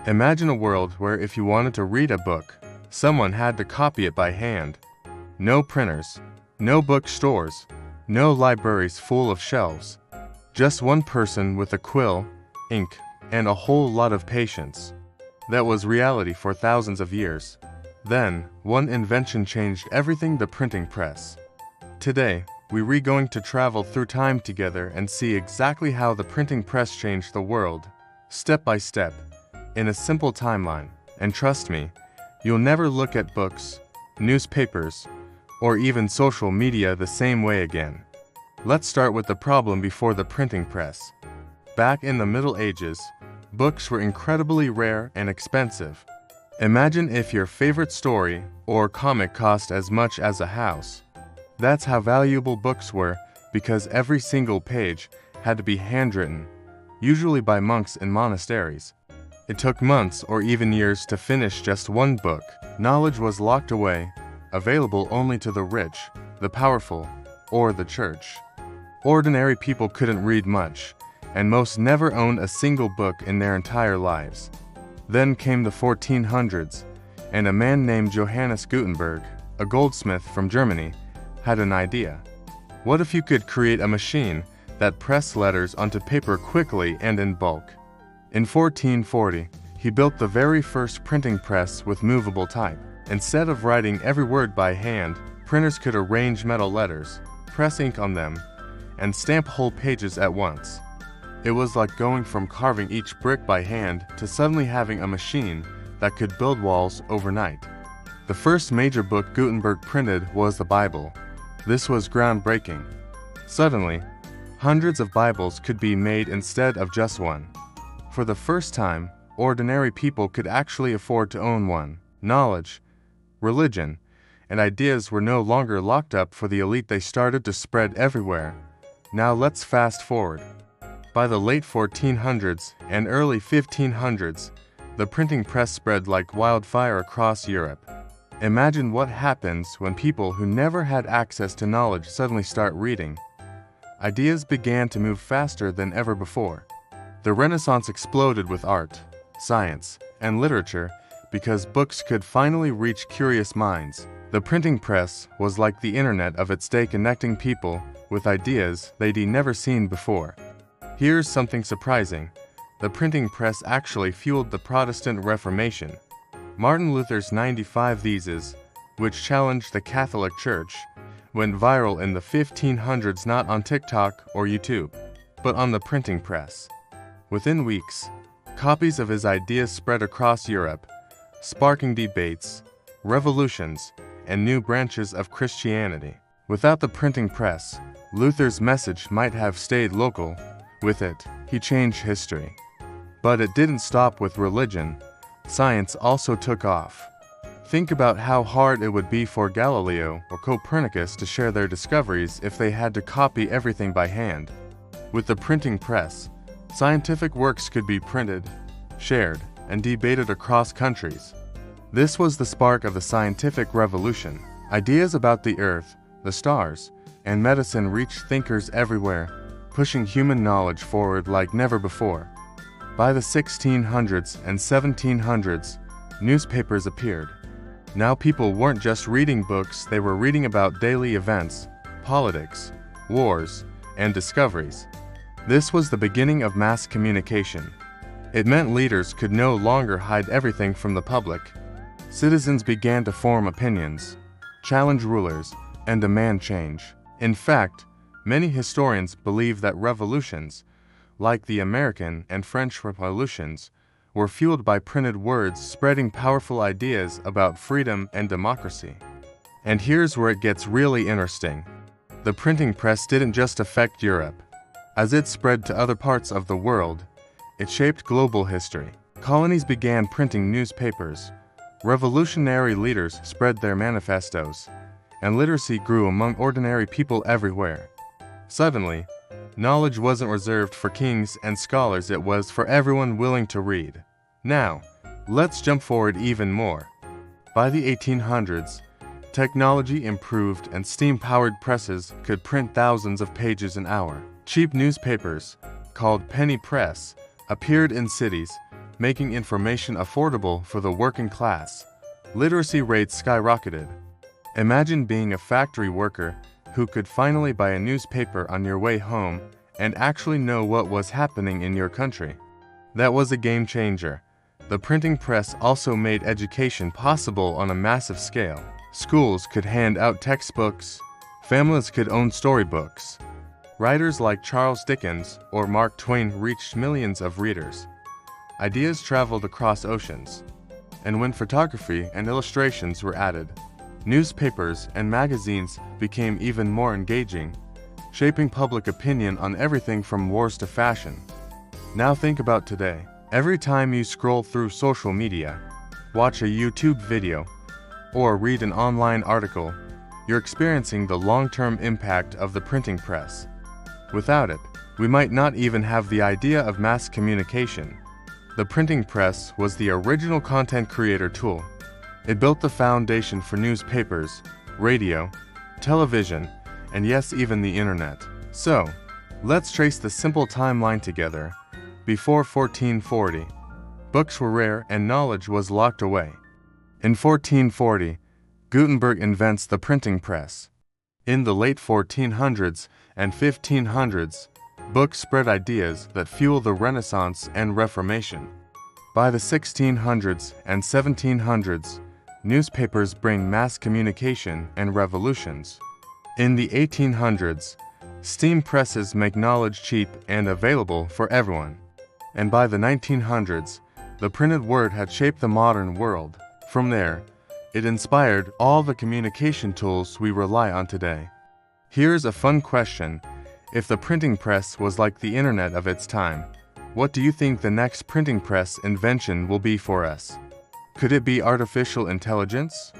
Imagine a world where if you wanted to read a book, someone had to copy it by hand. No printers, no bookstores, no libraries full of shelves. Just one person with a quill, ink, and a whole lot of patience. That was reality for thousands of years. Then, one invention changed everything: the printing press. Today, we're going to travel through time together and see exactly how the printing press changed the world, step by step, in a simple timeline. And trust me, you'll never look at books, newspapers, or even social media the same way again. Let's start with the problem before the printing press. Back in the Middle Ages, books were incredibly rare and expensive. Imagine if your favorite story or comic cost as much as a house. That's how valuable books were, because every single page had to be handwritten, usually by monks in monasteries. It took months or even years to finish just one book. Knowledge was locked away, available only to the rich, the powerful, or the church. Ordinary people couldn't read much, and most never owned a single book in their entire lives. Then came the 1400s, and a man named Johannes Gutenberg, a goldsmith from Germany, had an idea. What if you could create a machine that pressed letters onto paper quickly and in bulk? In 1440, he built the very first printing press with movable type. Instead of writing every word by hand, printers could arrange metal letters, press ink on them, and stamp whole pages at once. It was like going from carving each brick by hand to suddenly having a machine that could build walls overnight. The first major book Gutenberg printed was the Bible. This was groundbreaking. Suddenly, hundreds of Bibles could be made instead of just one. For the first time, ordinary people could actually afford to own one. Knowledge, religion, and ideas were no longer locked up for the elite. They started to spread everywhere. Now let's fast forward. By the late 1400s and early 1500s, the printing press spread like wildfire across Europe. Imagine what happens when people who never had access to knowledge suddenly start reading. Ideas began to move faster than ever before. The Renaissance exploded with art, science, and literature because books could finally reach curious minds. The printing press was like the internet of its day, connecting people with ideas they'd never seen before. Here's something surprising. The printing press actually fueled the Protestant Reformation. Martin Luther's 95 Theses, which challenged the Catholic Church, went viral in the 1500s, not on TikTok or YouTube, but on the printing press. Within weeks, copies of his ideas spread across Europe, sparking debates, revolutions, and new branches of Christianity. Without the printing press, Luther's message might have stayed local. With it, he changed history. But it didn't stop with religion. Science also took off. Think about how hard it would be for Galileo or Copernicus to share their discoveries if they had to copy everything by hand. With the printing press, scientific works could be printed, shared, and debated across countries. This was the spark of the scientific revolution. Ideas about the Earth, the stars, and medicine reached thinkers everywhere, pushing human knowledge forward like never before. By the 1600s and 1700s, newspapers appeared. Now people weren't just reading books, they were reading about daily events, politics, wars, and discoveries. This was the beginning of mass communication. It meant leaders could no longer hide everything from the public. Citizens began to form opinions, challenge rulers, and demand change. In fact, many historians believe that revolutions, like the American and French revolutions, were fueled by printed words spreading powerful ideas about freedom and democracy. And here's where it gets really interesting. The printing press didn't just affect Europe. As it spread to other parts of the world, it shaped global history. Colonies began printing newspapers, revolutionary leaders spread their manifestos, and literacy grew among ordinary people everywhere. Suddenly, knowledge wasn't reserved for kings and scholars, it was for everyone willing to read. Now, let's jump forward even more. By the 1800s, technology improved and steam-powered presses could print thousands of pages an hour. Cheap newspapers, called penny press, appeared in cities, making information affordable for the working class. Literacy rates skyrocketed. Imagine being a factory worker who could finally buy a newspaper on your way home and actually know what was happening in your country. That was a game changer. The printing press also made education possible on a massive scale. Schools could hand out textbooks, families could own storybooks. Writers like Charles Dickens or Mark Twain reached millions of readers. Ideas traveled across oceans. And when photography and illustrations were added, newspapers and magazines became even more engaging, shaping public opinion on everything from wars to fashion. Now think about today. Every time you scroll through social media, watch a YouTube video, or read an online article, you're experiencing the long-term impact of the printing press. Without it, we might not even have the idea of mass communication. The printing press was the original content creator tool. It built the foundation for newspapers, radio, television, and yes, even the internet. So, let's trace the simple timeline together. Before 1440, books were rare and knowledge was locked away. In 1440, Gutenberg invents the printing press. In the late 1400s and 1500s, books spread ideas that fueled the Renaissance and Reformation. By the 1600s and 1700s, newspapers bring mass communication and revolutions. In the 1800s, steam presses make knowledge cheap and available for everyone. And by the 1900s, the printed word had shaped the modern world. From there, it inspired all the communication tools we rely on today. Here's a fun question. If the printing press was like the internet of its time, what do you think the next printing press invention will be for us? Could it be artificial intelligence,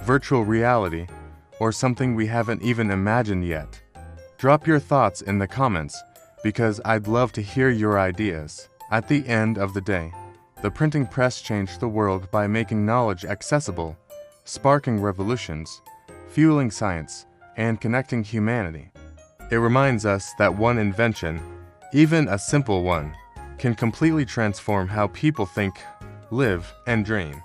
virtual reality, or something we haven't even imagined yet? Drop your thoughts in the comments, because I'd love to hear your ideas. At the end of the day, the printing press changed the world by making knowledge accessible, sparking revolutions, fueling science, and connecting humanity. It reminds us that one invention, even a simple one, can completely transform how people think, live, and dream.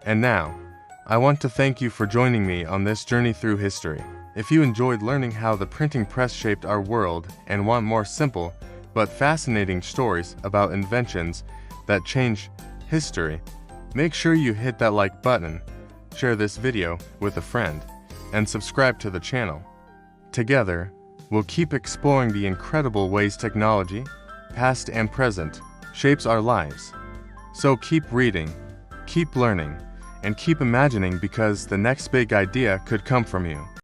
And now, I want to thank you for joining me on this journey through history. If you enjoyed learning how the printing press shaped our world and want more simple but fascinating stories about inventions that change history, make sure you hit that like button, share this video with a friend, and subscribe to the channel. Together, we'll keep exploring the incredible ways technology, past and present, shapes our lives. So keep reading, keep learning, and keep imagining, because the next big idea could come from you.